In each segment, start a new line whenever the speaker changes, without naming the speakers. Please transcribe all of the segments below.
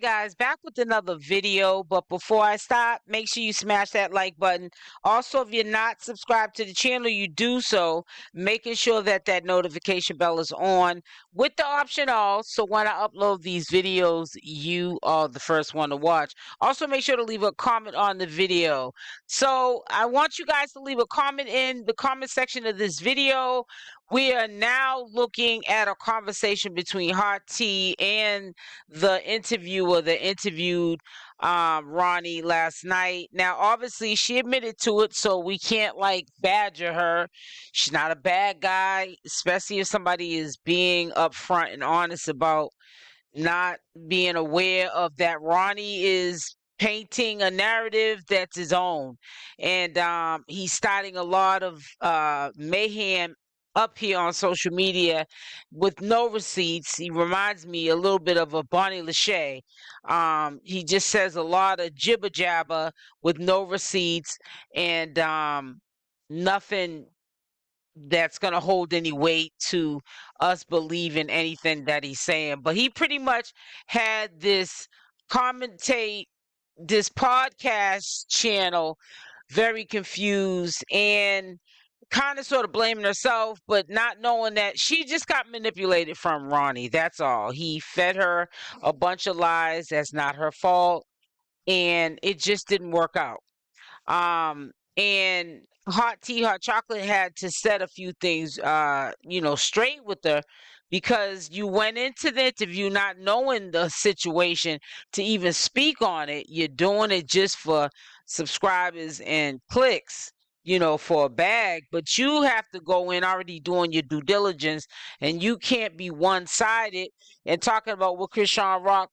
guys, back with another video. But before I stop, make sure you smash that like button. Also, if you're not subscribed to the channel, you do so, making sure that that notification bell is on with the option all. So when I upload these videos, you are the first one to watch. Also, make sure to leave a comment on the video. So I want you guys to leave a comment in the comment section of this video. We are now looking at a conversation between 𝗪𝗓𝗪 and the interviewer that interviewed Ronnie last night. Now, obviously, she admitted to it, so we can't like badger her. She's not a bad guy, especially if somebody is being upfront and honest about not being aware of that Ronnie is painting a narrative that's his own. And he's starting a lot of mayhem up here on social media with no receipts. He reminds me a little bit of a 𝗪𝗪𝗧𝗖𝗛. He just says a lot of jibber jabber with no receipts and nothing that's going to hold any weight to us believing anything that he's saying. But he pretty much had this podcast channel very confused and kind of sort of blaming herself, but not knowing that she just got manipulated from Ronnie. That's all. He fed her a bunch of lies. That's not her fault. And it just didn't work out. And 𝗪𝗓𝗪𝗧𝗧 had to set a few things, straight with her, because you went into the interview not knowing the situation to even speak on it. You're doing it just for subscribers and clicks, for a bag, but you have to go in already doing your due diligence, and you can't be one-sided and talking about what Chriseanrock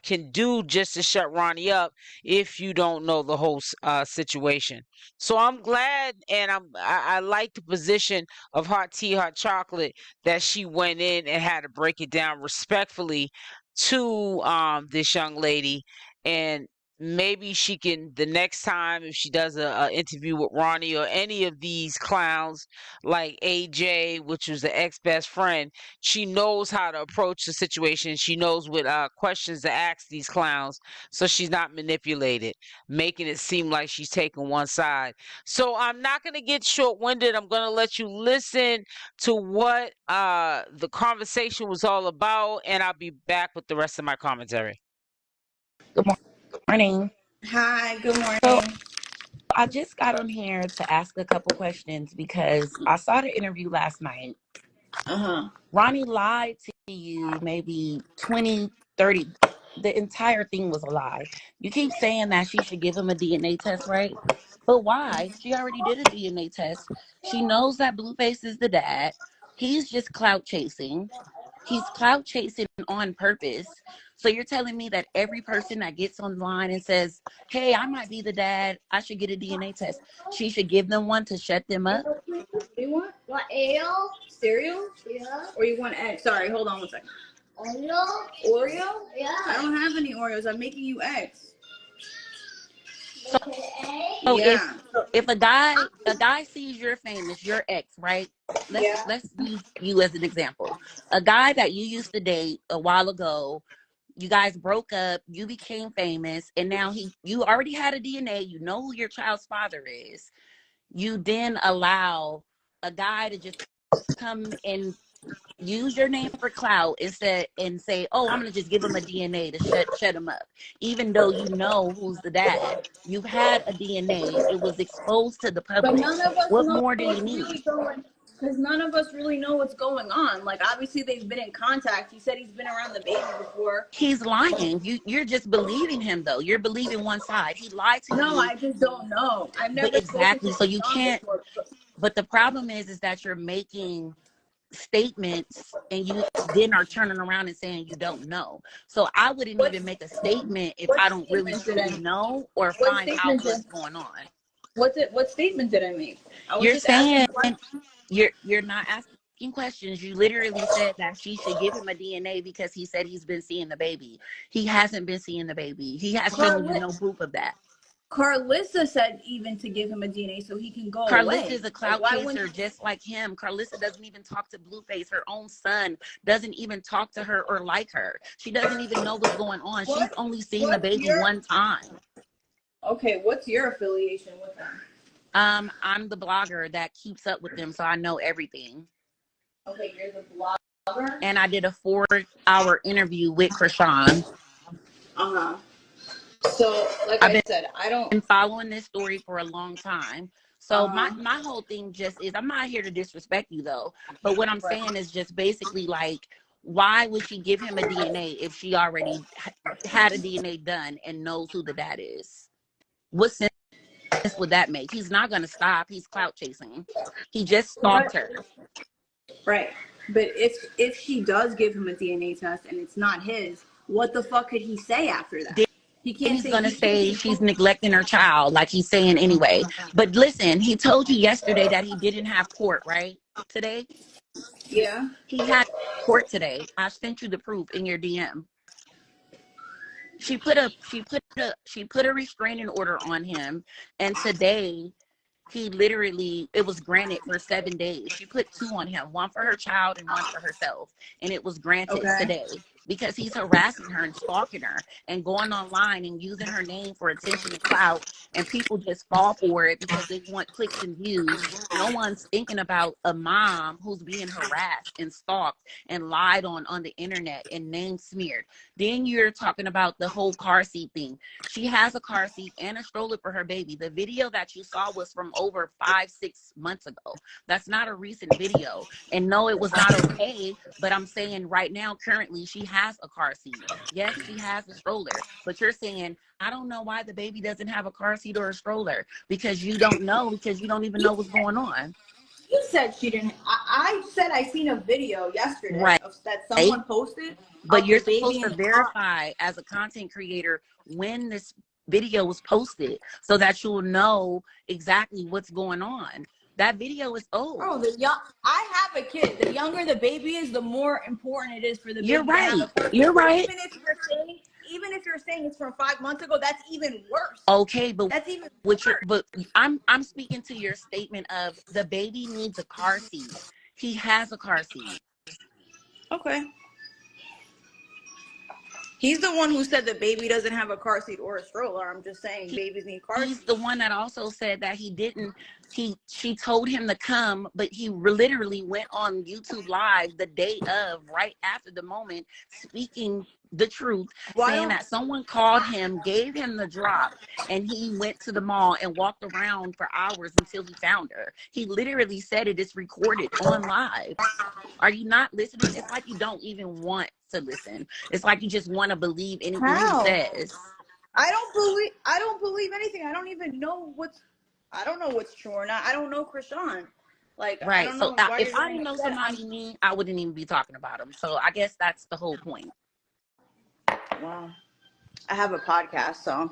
can do just to shut Ronnie up if you don't know the whole situation. So I'm glad, and I like the position of 𝗪𝗓𝗪𝗧𝗧 that she went in and had to break it down respectfully to this young lady. And maybe she can, the next time if she does a interview with Ronnie or any of these clowns like AJ, which was the ex-best friend, she knows how to approach the situation. She knows what questions to ask these clowns, so she's not manipulated, making it seem like she's taking one side. So I'm not going to get short-winded. I'm going to let you listen to what the conversation was all about, and I'll be back with the rest of my commentary.
Good morning.
Hi, good morning.
So I just got on here to ask a couple questions because I saw the interview last night. Ronnie lied to you maybe 20, 30. The entire thing was a lie. You keep saying that she should give him a DNA test, right? But why? She already did a DNA test. She knows that Blueface is the dad. He's just clout chasing. He's clout chasing on purpose. So you're telling me that every person that gets online and says, hey, I might be the dad, I should get a DNA test, she should give them one to shut them up?
What do you want? Want ale? Cereal? Yeah. Or you want eggs? Sorry, hold on one second. Oreo? Oreo? Yeah. I don't have any Oreos. I'm making you eggs.
So yeah. if a guy sees you're famous, your ex, right? Let's use you as an example. A guy that you used to date a while ago, you guys broke up, you became famous, and now you already had a DNA, you know who your child's father is. You then allow a guy to just come and use your name for clout instead and say, oh, I'm gonna just give him a DNA to shut him up, even though you know who's the dad. You've had a DNA, it was exposed to the public. But none of us what more do you need?
Because none of us really know what's going on. Like, obviously they've been in contact. He said he's been around the baby before.
He's lying. You're just believing him, though. You're believing one side. He lied to you.
No, I just don't know. I've never
exactly. So you can't. But the problem is that you're making statements and you then are turning around and saying you don't know. So I wouldn't even make a statement if I don't really know or find out what's going on.
What statement did I make?
You're saying you're not asking questions. You literally said that she should give him a DNA because he said he's been seeing the baby. He hasn't been seeing the baby. He has shown you no proof of that.
Carlissa said even to give him a DNA so he can go
Carlissa
away.
is a clout chaser just like him. Carlissa doesn't even talk to Blueface. Her own son doesn't even talk to her or like her. She doesn't even know what's going on. She's only seen the baby one time.
Okay, what's your affiliation with them?
I'm the blogger that keeps up with them, so I know everything.
Okay, you're the blogger?
And I did a 4-hour interview with Chrisean.
Uh-huh. So, like I said, I don't...
been following this story for a long time. So my whole thing just is, I'm not here to disrespect you though, but what I'm saying is just basically like, why would she give him a DNA if she already had a DNA done and knows who the dad is? What sense would that make? He's not going to stop. He's clout chasing. He just stalked her.
Right. But if she does give him a DNA test and it's not his, what the fuck could he say after that? He can't
he's going to say she's neglecting her child, like he's saying anyway. But listen, he told you yesterday that he didn't have court, right? Today?
Yeah.
He had court today. I sent you the proof in your DM. She put a restraining order on him, and today he literally, it was granted for 7 days. She put 2 on him, 1 for her child and 1 for herself. And it was granted today because he's harassing her and stalking her and going online and using her name for attention and clout. And people just fall for it because they want clicks and views. No one's thinking about a mom who's being harassed and stalked and lied on the internet and name smeared. Then you're talking about the whole car seat thing. She has a car seat and a stroller for her baby. The video that you saw was from over 5-6 months ago. That's not a recent video. And no, it was not okay, but I'm saying right now, currently, she has a car seat. Yes, she has a stroller, but you're saying, I don't know why the baby doesn't have a car seat or a stroller, because you don't know, because you don't even know what's going on.
You said she didn't. I said I seen a video yesterday that someone posted.
But you're supposed to verify as a content creator when this video was posted so that you'll know exactly what's going on. That video is old.
Oh, I have a kid. The younger the baby is, the more important it is for the baby.
You're right. You're right.
Even if you're saying it's from 5 months ago, that's even worse.
Okay, but
that's even worse.
But I'm speaking to your statement of the baby needs a car seat. He has a car seat.
Okay. He's the one who said the baby doesn't have a car seat or a stroller. I'm just saying babies need car seats.
He's the one that also said that he didn't. She told him to come, but he literally went on YouTube Live the day of, right after the moment, speaking the truth, saying that someone called him, gave him the drop, and he went to the mall and walked around for hours until he found her. He literally said it is recorded on live. Are you not listening? It's like you don't even want to listen. It's like you just want to believe anything he says.
I don't believe anything. I don't even know I don't know what's true or not. I don't know Chrisean. Like,
right.
I don't
so
know
if I didn't know somebody me, I wouldn't even be talking about him. So I guess that's the whole point.
Well, I have a podcast, so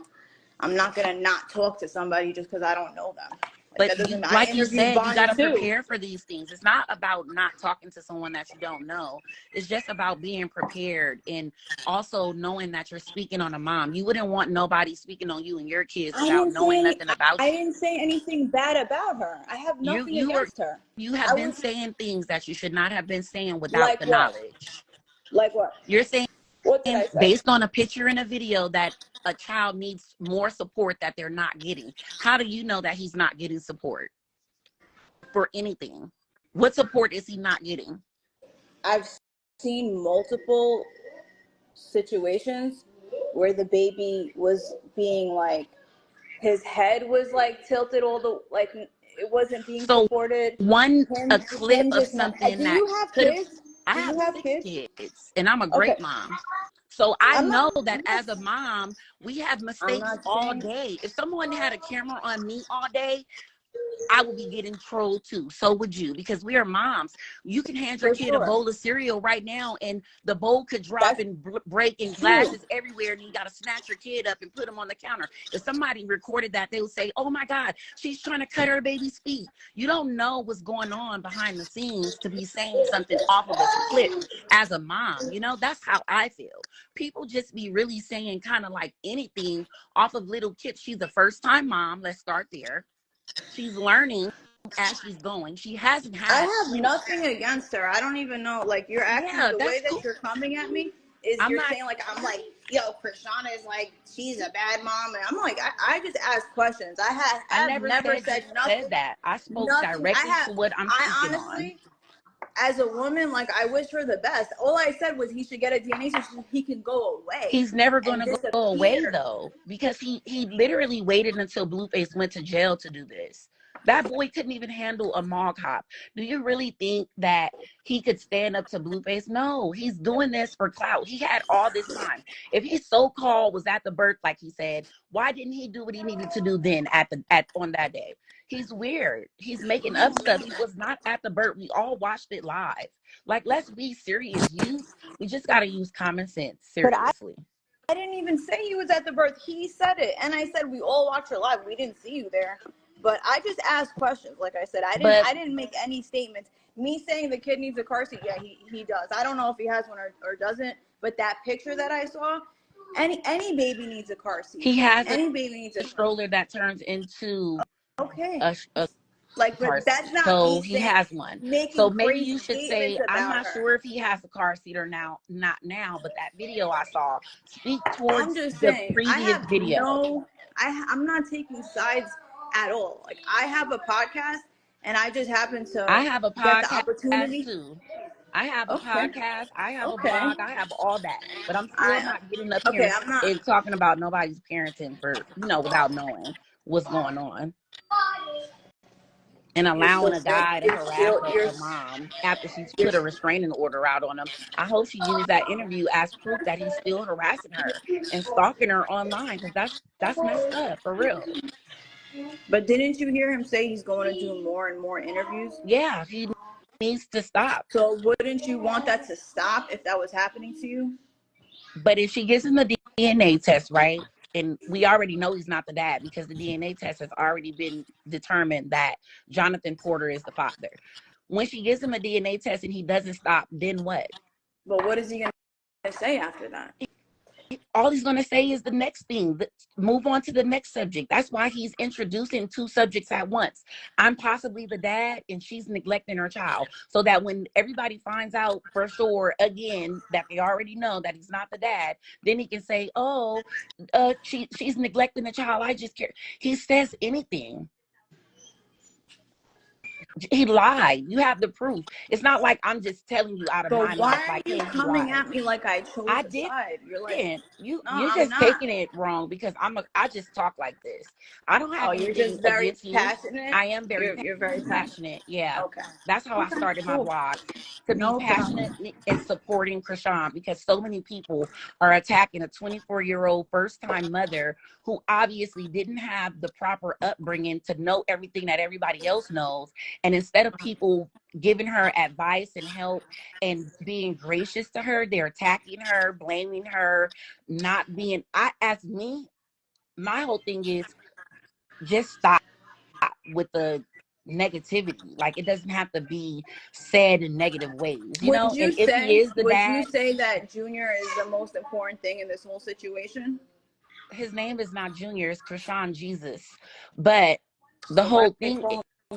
I'm not gonna not talk to somebody just because I don't know them.
But like you said, you gotta prepare for these things. It's not about not talking to someone that you don't know. It's just about being prepared and also knowing that you're speaking on a mom. You wouldn't want nobody speaking on you and your kids without knowing nothing about you.
I didn't say anything bad about her. I have nothing against her.
You have been saying things that you should not have been saying without the knowledge.
Like what?
You're saying,
what did I say?
Based on a picture and a video, that a child needs more support that they're not getting. How do you know that he's not getting support for anything? What support is he not getting?
I've seen multiple situations where the baby was being like, his head was like tilted like it wasn't being supported.
A clip of something
do you have kids?
I have 6 kids and I'm a great mom. So I know that as a mom, we have mistakes all day. If someone had a camera on me all day, I would be getting trolled too. So would you, because we are moms. You can hand your
For
kid a
sure.
bowl of cereal right now and the bowl could drop
That's
and break and
true.
glasses everywhere, and you got to snatch your kid up and put him on the counter. If somebody recorded that, they would say, oh my God, she's trying to cut her baby's feet. You don't know what's going on behind the scenes to be saying something off of a clip as a mom. You know, that's how I feel. People just be really saying kind of like anything off of little kids. She's a first-time mom. Let's start there. She's learning as she's going. She hasn't
I
had,
have nothing against her. I don't even know. Like, you're acting,
yeah,
the way
that's
that
cool.
you're coming at me is
I'm
you're
not,
saying, like, I'm like, yo, Chrisean is like, she's a bad mom. And I'm like, I just ask questions.
I
I've
never
never
said
said
you
nothing.
said that. I spoke
Nothing.
directly to what I'm
I
speaking on.
honestly, as a woman, like, I wish her the best. All I said was he should get a DNA so he can go away.
He's never going
And
to go away
disappear.
though, because he literally waited until Blueface went to jail to do this. That boy couldn't even handle a mall cop. Do you really think that he could stand up to Blueface? No, he's doing this for clout. He had all this time. If he so-called was at the birth, like he said, why didn't he do what he needed to do then on that day? He's weird. He's making up stuff. He was not at the birth. We all watched it live. Like, let's be serious. We just got to use common sense. Seriously.
I didn't even say he was at the birth. He said it. And I said, we all watched it live. We didn't see you there. But I just asked questions. Like I said, I didn't make any statements. Me saying the kid needs a car seat, yeah, he does. I don't know if he has one or doesn't. But that picture that I saw, any baby needs a car seat.
He has
any baby needs a
stroller that turns into
a like,
car
but that's
seat.
not
So
me
he
saying,
has one.
making
So maybe
crazy
you should
statements
say, I'm
about
not
her.
sure if he has a car seat or not now, but that video I saw speak towards
I'm just
the
saying,
previous video.
I'm not taking sides at all. Like, I have a podcast and I just happen to
I have a
get the
podcast
opportunity.
too. I have a
Okay.
podcast. I have a
Okay.
blog. I have all that. But I'm still not getting up here
I'm not.
and talking about nobody's parenting for, without knowing what's going on. And allowing a guy to harass a mom after she's put a restraining order out on him. I hope she used that interview as proof that he's still harassing her and stalking her online, because that's messed up, for real.
But didn't you hear him say he's going to do more and more interviews?
Yeah, he needs to stop.
So wouldn't you want that to stop if that was happening to you?
But if she gives him the DNA test, right? And we already know he's not the dad, because the DNA test has already been determined that Jonathan Porter is the father. When she gives him a DNA test and he doesn't stop, then what?
But what is he going to say after that?
All he's going to say is the next thing. Move on to the next subject. That's why he's introducing two subjects at once. I'm possibly the dad and she's neglecting her child. So that when everybody finds out for sure, again, that they already know that he's not the dad, then he can say, oh, she's neglecting the child. I just care. He says anything. He lied. You have the proof. It's not like I'm just telling you out of my mouth.
Why
Like,
are you coming at me like I chose a side? You're like,
you're
I'm
just
not.
taking it wrong, because I just talk like this. I don't have
you're
anything
just very
against you.
passionate.
I am very
You're very
passionate. Yeah.
Okay.
That's how I started my blog, to be
No
passionate
problem.
and supporting Chrisean, because so many people are attacking a 24-year-old first-time mother who obviously didn't have the proper upbringing to know everything that everybody else knows. And instead of people giving her advice and help and being gracious to her, they're attacking her, blaming her, not being. My whole thing is, just stop with the negativity. Like, it doesn't have to be said in negative ways,
Would you
and if he is the dad,
you say that Junior is the most important thing in this whole situation?
his name is not Junior, it's CashApp. But the whole thing,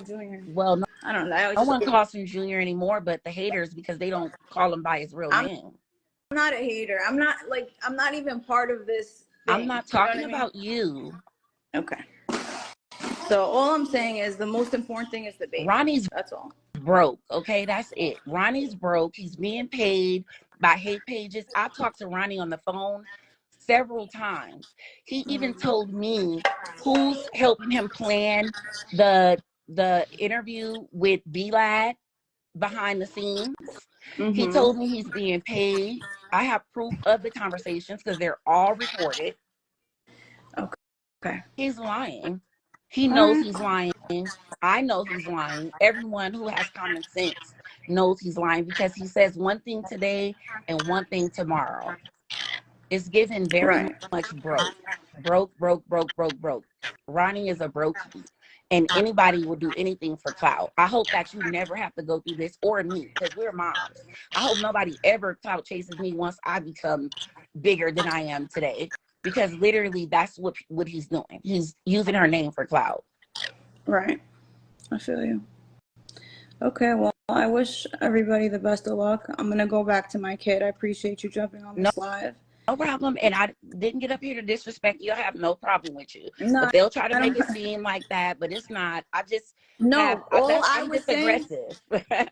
Junior?
well, no,
I don't know.
no one calls him Junior anymore, but the haters, because they don't call him by his real name.
I'm not a hater. I'm not even part of this thing.
I'm not talking about you.
Okay. So all I'm saying is the most important thing is the baby.
Ronnie's
That's all.
Broke. Okay, that's it. Ronnie's broke. He's being paid by hate pages. I talked to Ronnie on the phone several times. He even told me who's helping him plan the interview with 𝗪𝗛𝗪 behind the scenes. He told me he's being paid. I have proof of the conversations because they're all recorded.
Okay.
He's lying. He knows he's lying. I know he's lying. Everyone who has common sense knows he's lying because he says one thing today and one thing tomorrow. It's given very
Right.
much broke. Broke, broke, broke, broke, broke. Ronnie is a brokey. And anybody will do anything for clout. I hope that you never have to go through this, or me, because we're moms. I hope nobody ever clout chases me once I become bigger than I am today. Because literally that's what he's doing. He's using her name for clout.
Right. I feel you. Okay, well, I wish everybody the best of luck. I'm going to go back to my kid. I appreciate you jumping on this live.
No problem. And I didn't get up here to disrespect you. I have no problem with you.
No,
but they'll try to make it seem like that, but it's not. I just I'm just aggressive.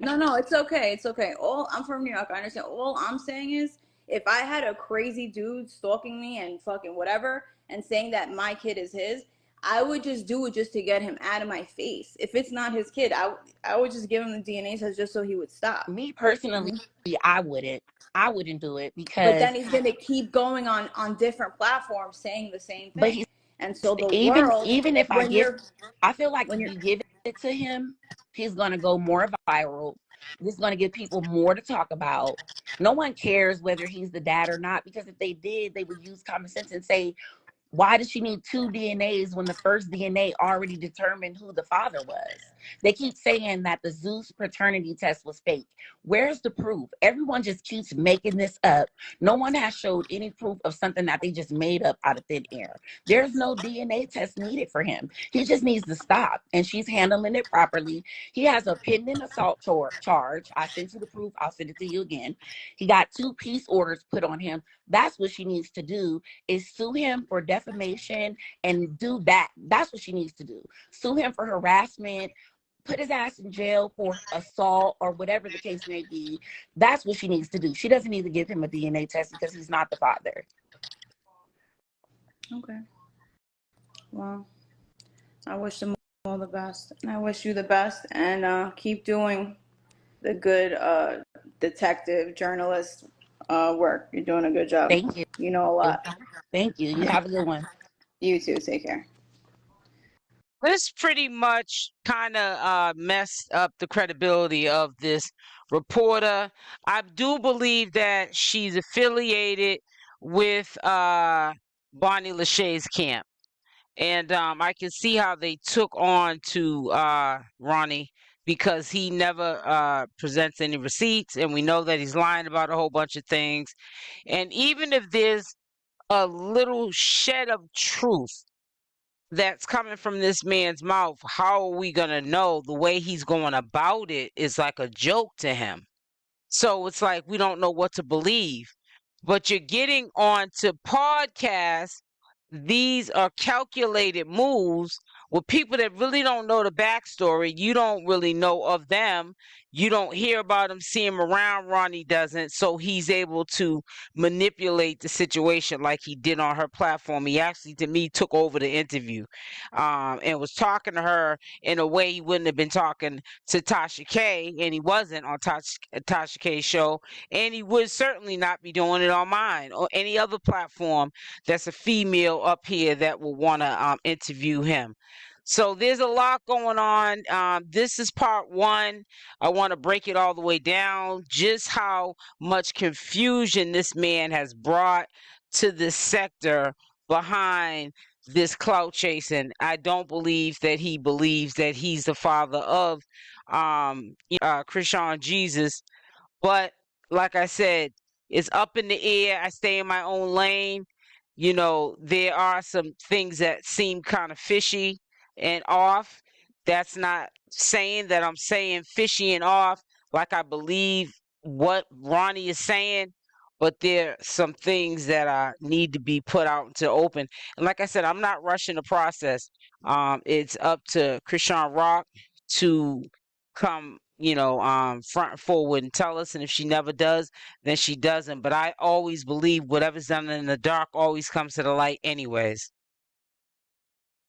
No, it's okay. It's okay. I'm from New York. I understand. All I'm saying is, if I had a crazy dude stalking me and fucking whatever and saying that my kid is his, I would just do it just to get him out of my face. If it's not his kid, I would just give him the DNA test just so he would stop.
Me personally, I wouldn't do it because.
But then he's gonna keep going on different platforms saying the same thing.
But
and so the
even
world,
if I feel like if you give it to him, he's gonna go more viral. He's gonna give people more to talk about. No one cares whether he's the dad or not, because if they did, they would use common sense and say, why does she need 2 DNAs when the first DNA already determined who the father was? They keep saying that the 𝗪𝗧 paternity test was fake. Where's the proof? Everyone just keeps making this up. No one has showed any proof of something that they just made up out of thin air. There's no DNA test needed for him. He just needs to stop, and she's handling it properly. He has a pending assault charge. I sent you the proof. I'll send it to you again. He got 2 peace orders put on him. That's what she needs to do, is sue him for defamation and do that. That's what she needs to do. Sue him for harassment, put his ass in jail for assault or whatever the case may be. That's what she needs to do. She doesn't need to give him a DNA test because he's not the father.
Okay. Well, I wish them all the best. And I wish you the best, and keep doing the good detective journalist work. You're doing a good job.
Thank you.
You know a lot.
Thank you. You have a good one.
You too. Take care.
This pretty much kind of messed up the credibility of this reporter. I do believe that she's affiliated with Bonnie Lachey's camp. And I can see how they took on to Ronnie, because he never presents any receipts, and we know that he's lying about a whole bunch of things. And even if there's a little shed of truth that's coming from this man's mouth, how are we going to know? The way he's going about it is like a joke to him. So it's like we don't know what to believe. But you're getting on to podcasts. These are calculated moves with people that really don't know the backstory. You don't really know of them. You don't hear about them, see him around. Ronnie doesn't. So he's able to manipulate the situation like he did on her platform. He actually, to me, took over the interview and was talking to her in a way he wouldn't have been talking to Tasha K, and he wasn't on Tasha K's show, and he would certainly not be doing it on mine or any other platform that's a female up here that will want to interview him. So there's a lot going on. This is part 1. I want to break it all the way down, just how much confusion this man has brought to this sector behind this clout chasing. I don't believe that he believes that he's the father of 𝗪𝗓𝗔𝗧. But like I said, it's up in the air. I stay in my own lane. You know, there are some things that seem kind of fishy and off. That's not saying that I'm saying fishy and off like I believe what Ronnie is saying, but there are some things that need to be put out into open. And like I said, I'm not rushing the process. It's up to Chriseanrock to come, front forward and tell us. And if she never does, then she doesn't. But I always believe whatever's done in the dark always comes to the light anyways.